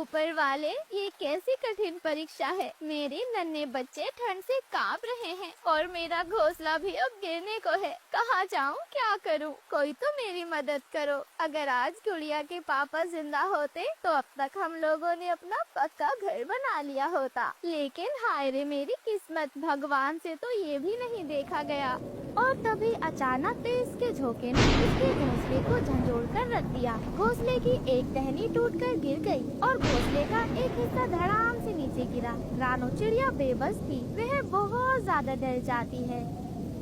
ऊपर वाले, ये कैसी कठिन परीक्षा है। मेरे नन्हे बच्चे ठंड से कांप रहे हैं और मेरा घोंसला भी अब गिरने को है। कहाँ जाऊँ, क्या करूँ? कोई तो मेरी मदद करो। अगर आज गुड़िया के पापा जिंदा होते तो अब तक हम लोगों ने अपना पक्का घर बना लिया होता। लेकिन हाय रे मेरी किस्मत, भगवान से तो ये भी नहीं देखा गया। और तभी अचानक तेज के झोंके ने उसके घोंसले को झंझोड़ कर रख दिया। घोंसले की एक टहनी टूटकर गिर गई और घोंसले का एक हिस्सा धड़ाम से नीचे गिरा। रानो चिड़िया बेबस थी, वह बहुत ज्यादा डर जाती है।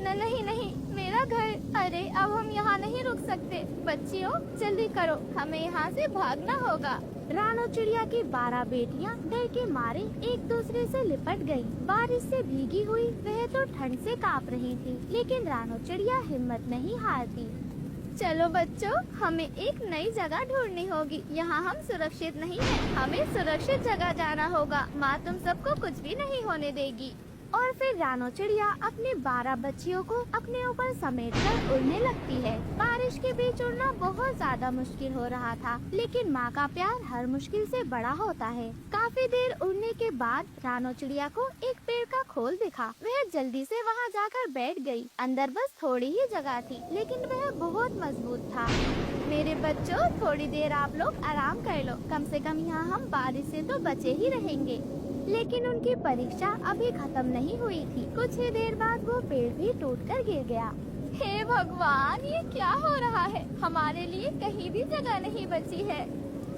नहीं नहीं, मेरा घर, अरे अब हम यहाँ नहीं रुक सकते। बच्चियों जल्दी करो, हमें यहाँ से भागना होगा। रानो चिड़िया की 12 बेटियाँ डर के मारे एक दूसरे से लिपट गयी। बारिश से भीगी हुई वह तो ठंड से कांप रही थी, लेकिन रानो चिड़िया हिम्मत नहीं हारती। चलो बच्चों, हमें एक नई जगह ढूंढनी होगी। यहाँ हम सुरक्षित नहीं हैं। हमें सुरक्षित जगह जाना होगा। माँ तुम सबको कुछ भी नहीं होने देगी। और फिर रानो चिड़िया अपनी 12 बच्चियों को अपने ऊपर समेटकर उड़ने लगती है। बारिश के बीच उड़ना बहुत ज्यादा मुश्किल हो रहा था, लेकिन माँ का प्यार हर मुश्किल से बड़ा होता है। काफी देर उड़ने के बाद रानो चिड़िया को एक पेड़ का खोल दिखा। वह जल्दी से वहाँ जाकर बैठ गई। अंदर बस थोड़ी ही जगह थी, लेकिन वह बहुत मजबूत था। मेरे बच्चों, थोड़ी देर आप लोग आराम कर लो। कम से कम यहाँ हम बारिश से तो बचे ही रहेंगे। लेकिन उनकी परीक्षा अभी खत्म नहीं हुई थी। कुछ ही देर बाद वो पेड़ भी टूटकर गिर गया। हे भगवान, ये क्या हो रहा है? हमारे लिए कहीं भी जगह नहीं बची है।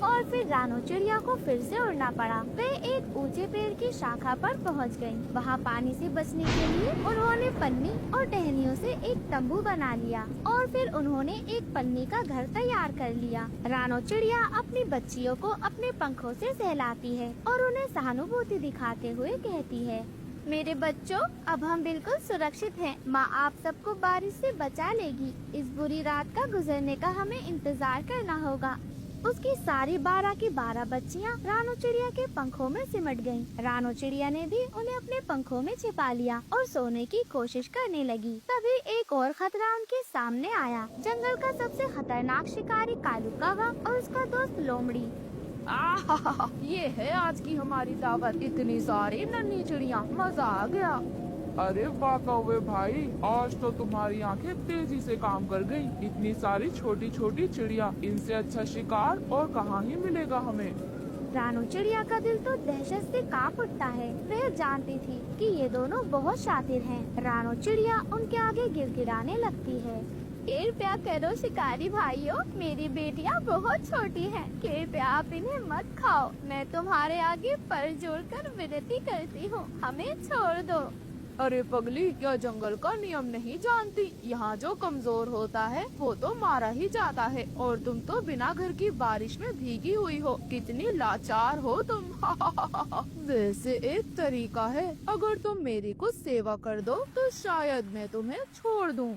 और फिर रानो चिड़िया को फिर से उड़ना पड़ा। वे एक ऊंचे पेड़ की शाखा पर पहुंच गईं। वहां पानी से बचने के लिए उन्होंने पन्नी और टहनियों से एक तंबू बना लिया और फिर उन्होंने एक पन्नी का घर तैयार कर लिया। रानो चिड़िया अपनी बच्चियों को अपने पंखों से सहलाती है और उन्हें सहानुभूति दिखाते हुए कहती है, मेरे बच्चों, अब हम बिल्कुल सुरक्षित हैं। माँ आप सबको बारिश से बचा लेगी। इस बुरी रात का गुजरने का हमें इंतजार करना होगा। उसकी सारी 12 की 12 बच्चियाँ रानो चिड़िया के पंखों में सिमट गईं। रानो चिड़िया ने भी उन्हें अपने पंखों में छिपा लिया और सोने की कोशिश करने लगी। तभी एक और खतरा उनके सामने आया। जंगल का सबसे खतरनाक शिकारी कालू कौवा और उसका दोस्त लोमड़ी। आहा, ये है आज की हमारी दावत। इतनी सारी नन्ही चिड़िया, मजा आ गया। अरे वाह कौवे भाई, आज तो तुम्हारी आंखें तेजी से काम कर गई। इतनी सारी छोटी छोटी चिड़िया, इनसे अच्छा शिकार और कहाँ ही मिलेगा हमें। रानो चिड़िया का दिल तो दहशत से कांप उठता है। वह जानती थी कि ये दोनों बहुत शातिर हैं। रानो चिड़िया उनके आगे गिड़गिड़ाने लगती है। कृपया करो शिकारी भाइयों, मेरी बेटियां बहुत छोटी हैं। कृपया आप इन्हें मत खाओ। मैं तुम्हारे आगे पर जोड़कर विनती करती हूँ, हमें छोड़ दो। अरे पगली, क्या जंगल का नियम नहीं जानती? यहाँ जो कमजोर होता है वो तो मारा ही जाता है। और तुम तो बिना घर की बारिश में भीगी हुई हो। कितनी लाचार हो तुम। वैसे एक तरीका है, अगर तुम मेरी कुछ सेवा कर दो तो शायद मैं तुम्हें छोड़ दूँ।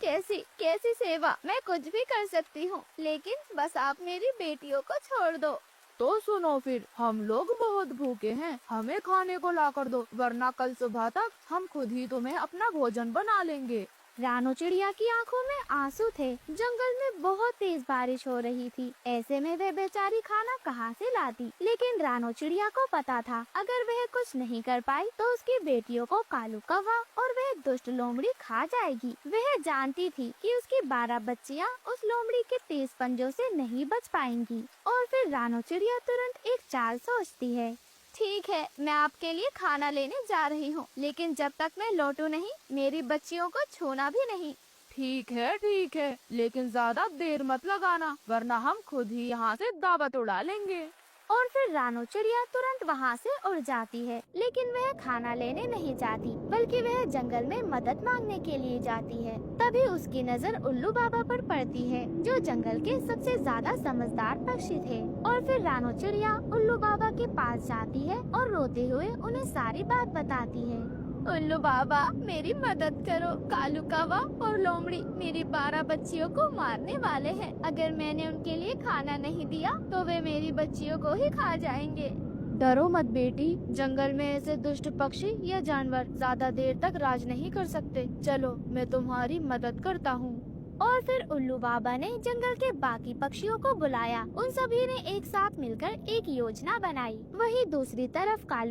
कैसी कैसी सेवा? मैं कुछ भी कर सकती हूँ, लेकिन बस आप मेरी बेटियों को छोड़ दो। तो सुनो फिर, हम लोग बहुत भूखे हैं, हमें खाने को ला कर दो, वरना कल सुबह तक हम खुद ही तुम्हें अपना भोजन बना लेंगे। रानो चिड़िया की आंखों में आंसू थे। जंगल में बहुत तेज बारिश हो रही थी। ऐसे में वह बेचारी खाना कहाँ से लाती? लेकिन रानो चिड़िया को पता था, अगर वह कुछ नहीं कर पाई तो उसकी बेटियों को कालू कौवा और वह दुष्ट लोमड़ी खा जाएगी। वह जानती थी कि उसकी 12 बच्चियाँ उस लोमड़ी के तेज पंजों से नहीं बच पाएंगी। और फिर रानो चिड़िया तुरंत एक चाल सोचती है। ठीक है, मैं आपके लिए खाना लेने जा रही हूँ, लेकिन जब तक मैं लौटूं नहीं, मेरी बच्चियों को छूना भी नहीं। ठीक है, लेकिन ज्यादा देर मत लगाना, वरना हम खुद ही यहाँ से दावत उड़ा लेंगे। और फिर रानो चिड़िया तुरंत वहाँ से उड़ जाती है। लेकिन वह खाना लेने नहीं जाती, बल्कि वह जंगल में मदद मांगने के लिए जाती है। तभी उसकी नजर उल्लू बाबा पर पड़ती है, जो जंगल के सबसे ज्यादा समझदार पक्षी थे। और फिर रानो चिड़िया उल्लू बाबा के पास जाती है और रोते हुए उन्हें सारी बात बताती है। उल्लू बाबा, मेरी मदद करो। कालू कौवा और लोमड़ी मेरी 12 बच्चियों को मारने वाले हैं। अगर मैंने उनके लिए खाना नहीं दिया तो वे मेरी बच्चियों को ही खा जाएंगे। डरो मत बेटी, जंगल में ऐसे दुष्ट पक्षी या जानवर ज्यादा देर तक राज नहीं कर सकते। चलो, मैं तुम्हारी मदद करता हूँ। और फिर उल्लू बाबा ने जंगल के बाकी पक्षियों को बुलाया। उन सभी ने एक साथ मिलकर एक योजना बनाई। वहीं दूसरी तरफ कालू